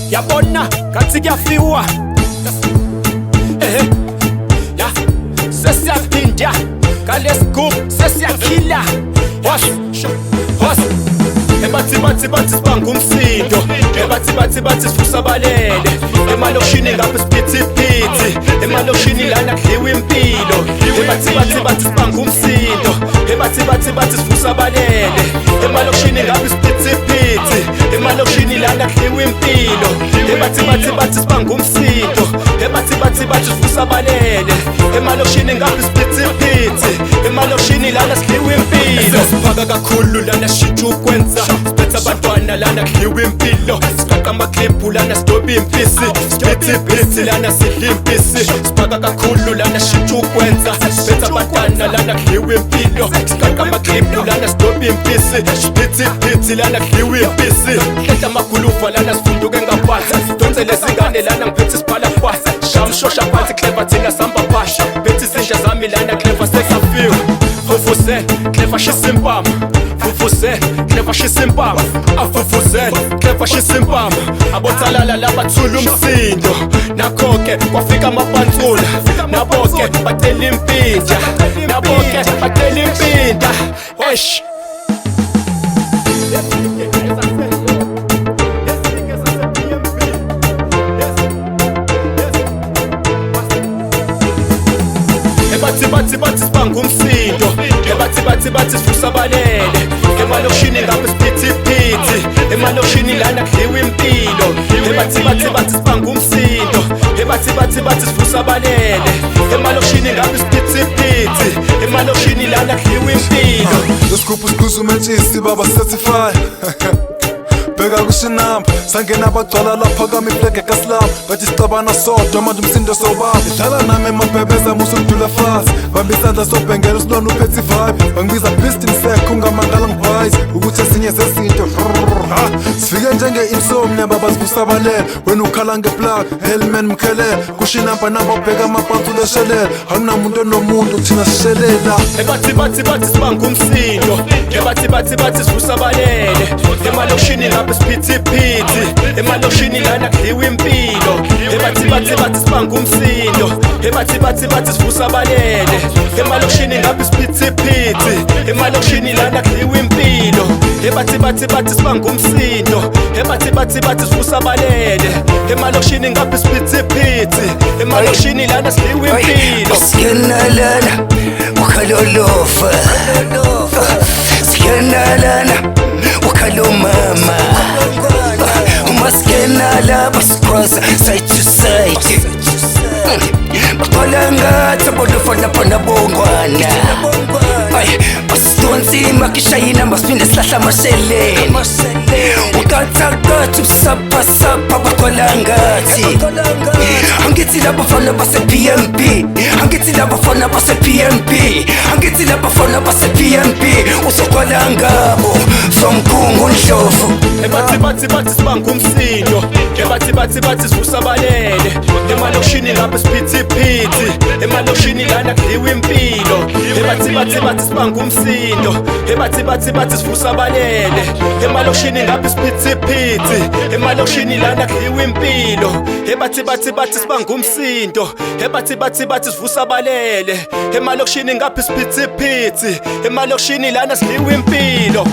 yabona ngathi kuyafiwa ya sesiyaphinda ngalesigub sesiyakhila bathi sibanga umsindo bathi sivusa balele emalokishini ngapha siphithiphithi emalokishini lana kudliwa impilo bathi sibanga umsindo bathi sivusa balele emalokishini ngapha siphithiphithi emalokishini lana kudliwa impilo bathi sibanga umsindo bathi sivusa balele emalokishini ngapha siphithiphithi emalokishini lana sidliwa impilo sifaka kakhulu lana shintsha ukwenza siphethe abantwana lana kudliwa impilo siqaqa amakliphu lana sidoba impisi siphithiphithi lana sidla impisi sifaka kakhulu lana shintsha ukwenza siphethe abantwana lana kudliwa impilo siqaqa amakliphu lana sidoba impisi siphithiphithi lana kudliwa impisi hletha amaguluva lana sifunduke ngaphansi sidonsele zingane lana ngiphethe siphala phansi shamshosha phansi clever thina samba phasha phethe izinja zami lana clever sekafiwe Fufuse, clever shisimpama Fufuse, clever shisimpama Afufuse, clever shisimpama Abotalala labathula umsindo Nakhoke, kwafika amapantsula Naboke, batela impinda Naboke, batela impinda Eish bathi sibanga umsindo bathi sivusa balele emalokishini ngapha siphithiphithi emalokishini lana kudliwa impilo bathi sibanga umsindo bathi sivusa balele emalokishini ngapha siphithiphithi emalokishini lana kudliwa impilo lesigubhu siqhuza umentshisi baba certified bheka kushinamba sangena abagcwala lapha kami iflege kasilapha bathi sicabana sodwa manje umsindo sobaba idlala nami emabhebeza musukudula fast bamba isandla sobhengela usilona uphethe vibe bangibiza piston sek ungamangala ngivayisi ukuthi ezinye zezinto sifike njenge-insomnia baba sivusa balele wena ukhala ngeplug helman mkhelela kushinamba namba ubheka amapantsula eshelela akunamuntu onomuntu thina sishelela bathi sibanga umsindo bathi sivusa balele emalokishini ngapha siphithiphithi emalokishini lana kudliwa impilo bathi sibanga umsindo bathi sivusa balele emalokishini ngapha siphithiphithi emalokishini lana kudliwa impilo bathi sibanga umsindo bathi sivusa balele emalokishini ngapha siphithiphithi emalokishini lana sidliwa impilo siyanalana ukhalolofa siyanalana ukhalomama umaskenala basikrosa side to side baqala ngathi abodofana phana bongwana basidonsima kishayina masiphinda sihlahla amasheleni ukathakathi usaphasapha baqala ngathi angithi labafana base-PMB angithi labafana base-PMB angithi labafana base-PMB uzoqala ngabo somkhungu ndlovu bathi sibanga umsindo bathi sivusa balele emalokishini ngapha siphithiphithi emalokishini lana kudliwa impilo bathi sibanga umsindo bathi sivusa balele emalokishini ngapha siphithiphithi emalokishini lana kudliwa impilo bathi sibanga umsindo bathi sivusa balele emalokishini ngapha siphithiphithi emalokishini lana sidliwa impilo